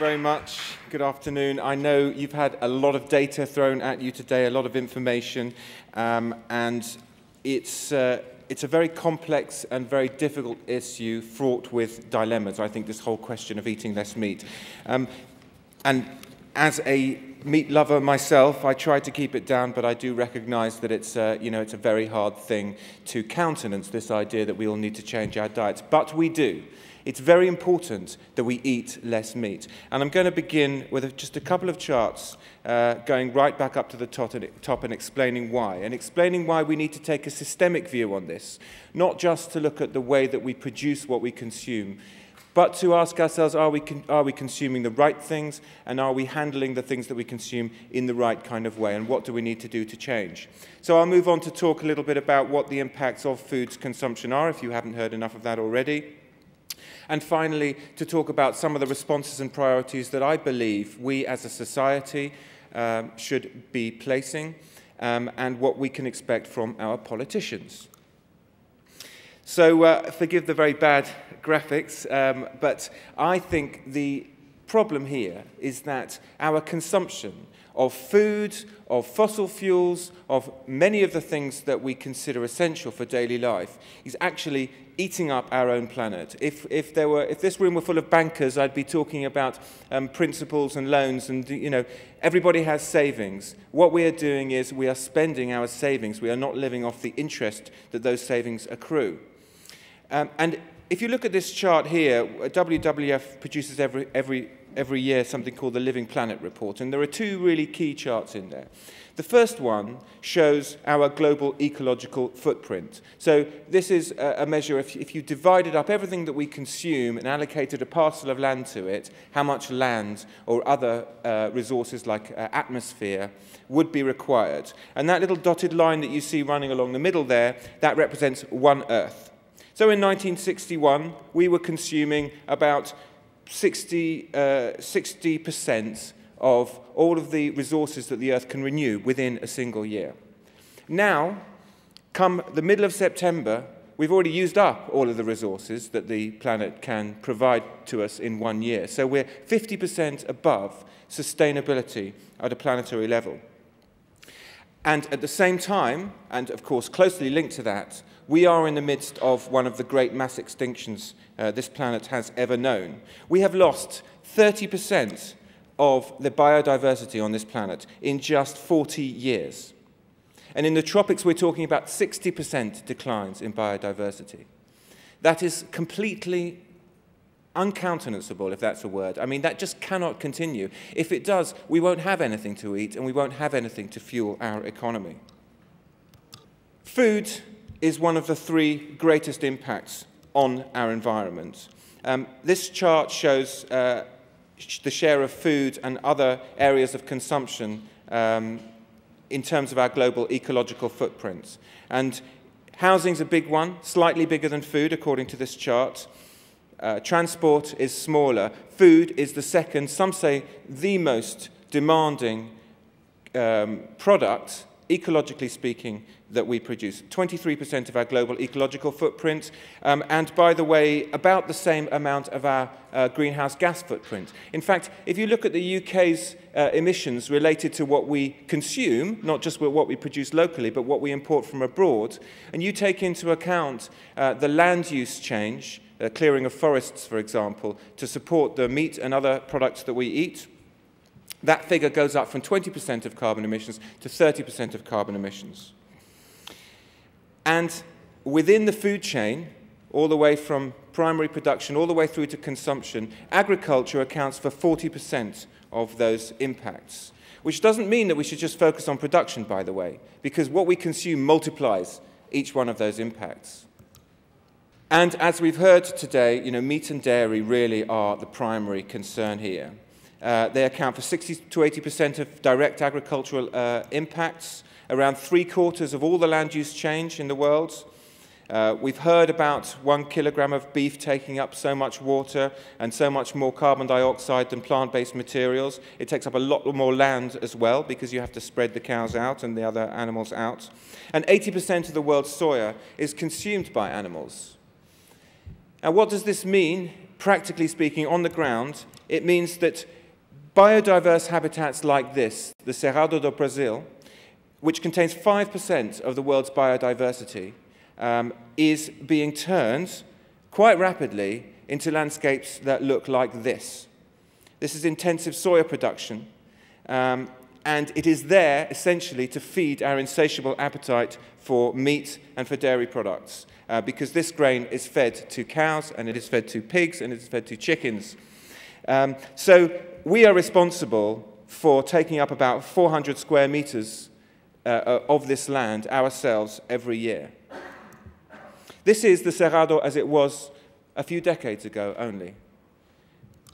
very much. Good afternoon. I know you've had a lot of data thrown at you today, a lot of information, and it's a very complex and very difficult issue fraught with dilemmas, I think, this whole question of eating less meat. And as a meat lover myself, I try to keep it down, but I do recognize that it's a very hard thing to countenance, this idea that we all need to change our diets. But we do. It's very important that we eat less meat. And I'm going to begin with just a couple of charts going right back up to the top and explaining why we need to take a systemic view on this, not just to look at the way that we produce what we consume, but to ask ourselves, are we consuming the right things, and are we handling the things that we consume in the right kind of way, and what do we need to do to change? So I'll move on to talk a little bit about what the impacts of food consumption are, if you haven't heard enough of that already. And finally, to talk about some of the responses and priorities that I believe we as a society should be placing, and what we can expect from our politicians. So forgive the very bad graphics, but I think the problem here is that our consumption of food, of fossil fuels, of many of the things that we consider essential for daily life is actually eating up our own planet. If this room were full of bankers, I'd be talking about principles and loans, and everybody has savings. What we are doing is we are spending our savings. We are not living off the interest that those savings accrue. And if you look at this chart here, WWF produces every year something called the Living Planet Report, and there are two really key charts in there. The first one shows our global ecological footprint. So this is a measure, if you divided up everything that we consume and allocated a parcel of land to it, how much land or other resources like atmosphere would be required. And that little dotted line that you see running along the middle there, that represents 1 Earth. So in 1961, we were consuming about 60% of all of the resources that the Earth can renew within a single year. Now, come the middle of September, we've already used up all of the resources that the planet can provide to us in 1 year. So we're 50% above sustainability at a planetary level. And at the same time, and of course closely linked to that, we are in the midst of one of the great mass extinctions this planet has ever known. We have lost 30% of the biodiversity on this planet in just 40 years. And in the tropics, we're talking about 60% declines in biodiversity. That is completely uncountenanceable, if that's a word. I mean, that just cannot continue. If it does, we won't have anything to eat, and we won't have anything to fuel our economy. Food is one of the three greatest impacts on our environment. This chart shows the share of food and other areas of consumption in terms of our global ecological footprints. And housing's a big one, slightly bigger than food, according to this chart. Transport is smaller. Food is the second, some say the most demanding product, ecologically speaking, that we produce. 23% of our global ecological footprint, and by the way, about the same amount of our greenhouse gas footprint. In fact, if you look at the UK's emissions related to what we consume, not just what we produce locally, but what we import from abroad, and you take into account the land use change, clearing of forests, for example, to support the meat and other products that we eat, that figure goes up from 20% of carbon emissions to 30% of carbon emissions. And within the food chain, all the way from primary production all the way through to consumption, agriculture accounts for 40% of those impacts, which doesn't mean that we should just focus on production, by the way, because what we consume multiplies each one of those impacts. And as we've heard today, meat and dairy really are the primary concern here. They account for 60 to 80% of direct agricultural impacts, around 3/4 of all the land use change in the world. We've heard about 1 kilogram of beef taking up so much water and so much more carbon dioxide than plant-based materials. It takes up a lot more land as well, because you have to spread the cows out and the other animals out. And 80% of the world's soya is consumed by animals. Now, what does this mean practically speaking, on the ground, it means that biodiverse habitats like this, the Cerrado do Brasil, which contains 5% of the world's biodiversity, is being turned quite rapidly into landscapes that look like this. This is intensive soya production, and it is there essentially to feed our insatiable appetite for meat and for dairy products, because this grain is fed to cows, and it is fed to pigs, and it is fed to chickens. So we are responsible for taking up about 400 square meters of this land ourselves every year. This is the Cerrado as it was a few decades ago only.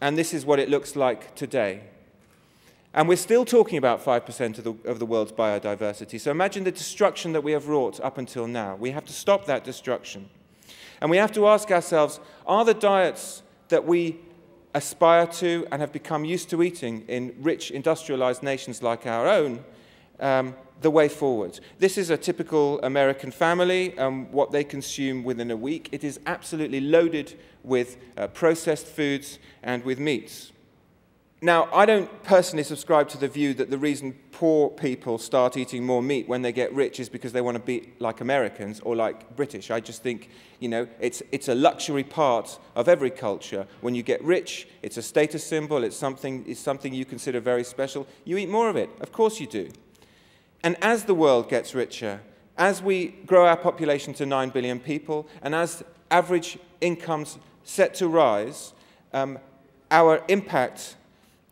And this is what it looks like today. And we're still talking about 5% of the world's biodiversity. So imagine the destruction that we have wrought up until now. We have to stop that destruction. And we have to ask ourselves, are the diets that we aspire to and have become used to eating in rich industrialized nations like our own the way forward? This is a typical American family, what they consume within a week. It is absolutely loaded with processed foods and with meats. Now, I don't personally subscribe to the view that the reason poor people start eating more meat when they get rich is because they want to be like Americans or like British. I just think, you know, it's a luxury part of every culture. When you get rich, it's a status symbol, it's something you consider very special. You eat more of it. Of course you do. And as the world gets richer, as we grow our population to 9 billion people, and as average incomes set to rise, our impact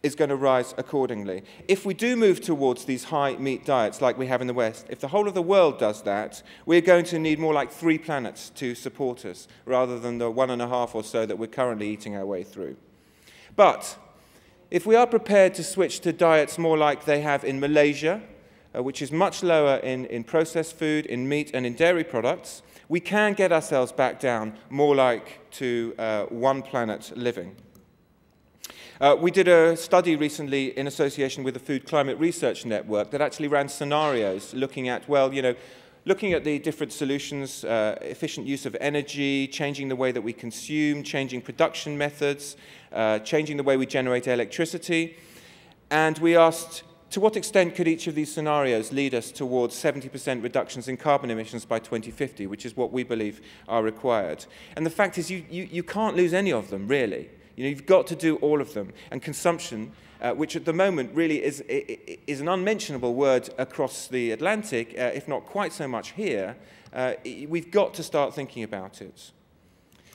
is going to rise accordingly. If we do move towards these high meat diets like we have in the West, if the whole of the world does that, we're going to need more like 3 planets to support us, rather than the 1.5 or so that we're currently eating our way through. But if we are prepared to switch to diets more like they have in Malaysia, which is much lower in processed food, in meat and in dairy products, we can get ourselves back down more like to 1 planet living. We did a study recently in association with the Food Climate Research Network that actually ran scenarios looking at, well, you know, looking at the different solutions, efficient use of energy, changing the way that we consume, changing production methods, changing the way we generate electricity. And we asked, to what extent could each of these scenarios lead us towards 70% reductions in carbon emissions by 2050, which is what we believe are required. And the fact is you can't lose any of them, really. You know, you've got to do all of them. And consumption, which at the moment really is an unmentionable word across the Atlantic, if not quite so much here, we've got to start thinking about it.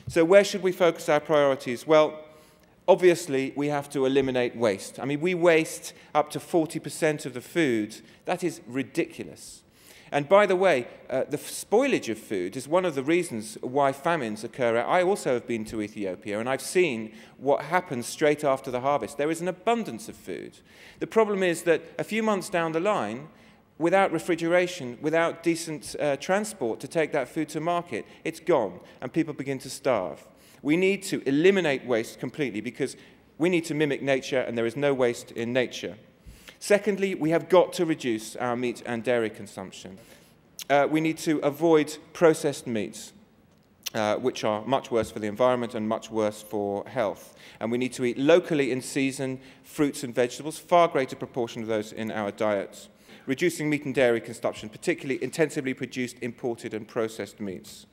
So where should we focus our priorities? Well, obviously, we have to eliminate waste. I mean, we waste up to 40% of the food. That is ridiculous. And by the way, the spoilage of food is one of the reasons why famines occur. I also have been to Ethiopia, and I've seen what happens straight after the harvest. There is an abundance of food. The problem is that a few months down the line, without refrigeration, without decent transport to take that food to market, it's gone, and people begin to starve. We need to eliminate waste completely because we need to mimic nature, and there is no waste in nature. Secondly, we have got to reduce our meat and dairy consumption. We need to avoid processed meats, which are much worse for the environment and much worse for health. And we need to eat locally in season fruits and vegetables, far greater proportion of those in our diets. Reducing meat and dairy consumption, particularly intensively produced, imported and processed meats.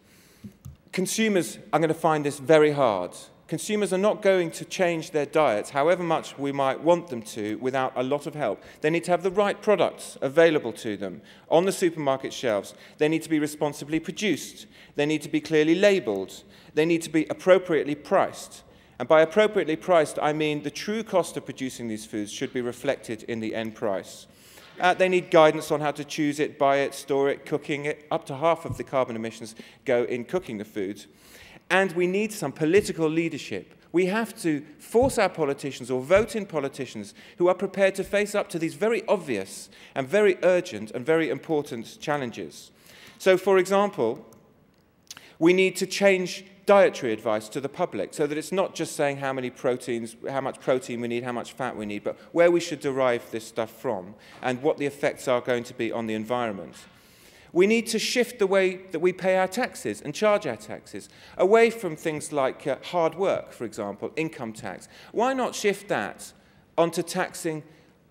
Consumers are going to find this very hard. Consumers are not going to change their diets, however much we might want them to, without a lot of help. They need to have the right products available to them on the supermarket shelves. They need to be responsibly produced. They need to be clearly labelled. They need to be appropriately priced. And by appropriately priced, I mean the true cost of producing these foods should be reflected in the end price. They need guidance on how to choose it, buy it, store it, cooking it. Up to half of the carbon emissions go in cooking the food. And we need some political leadership. We have to force our politicians or vote in politicians who are prepared to face up to these very obvious and very urgent and very important challenges. So, for example, we need to change dietary advice to the public so that it's not just saying how much protein we need, how much fat we need, but where we should derive this stuff from and what the effects are going to be on the environment. We need to shift the way that we pay our taxes and charge our taxes, away from things like hard work, for example, income tax. Why not shift that onto taxing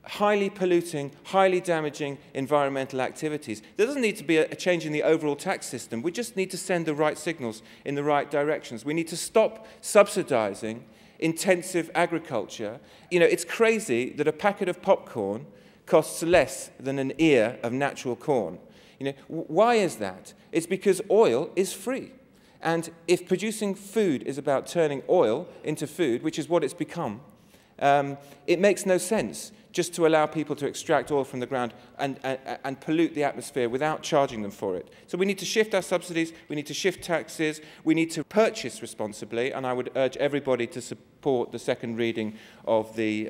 highly polluting, highly damaging environmental activities? There doesn't need to be a change in the overall tax system. We just need to send the right signals in the right directions. We need to stop subsidizing intensive agriculture. You know, it's crazy that a packet of popcorn costs less than an ear of natural corn. You know, why is that? It's because oil is free. And if producing food is about turning oil into food, which is what it's become, it makes no sense just to allow people to extract oil from the ground and pollute the atmosphere without charging them for it. So we need to shift our subsidies, we need to shift taxes, we need to purchase responsibly, and I would urge everybody to support the second reading of the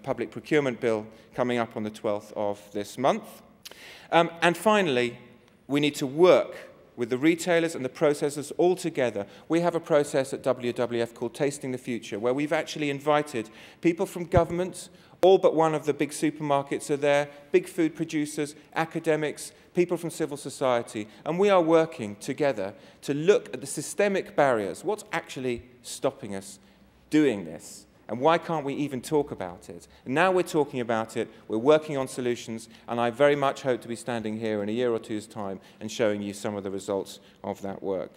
public procurement bill coming up on the 12th of this month. And finally, we need to work with the retailers and the processors all together. We have a process at WWF called Tasting the Future, where we've actually invited people from governments. All but one of the big supermarkets are there, big food producers, academics, people from civil society, and we are working together to look at the systemic barriers. What's actually stopping us doing this? And why can't we even talk about it? And now we're talking about it, we're working on solutions, and I very much hope to be standing here in a year or two's time and showing you some of the results of that work.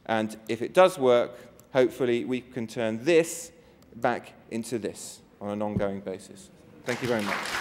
And if it does work, hopefully we can turn this back into this on an ongoing basis. Thank you very much.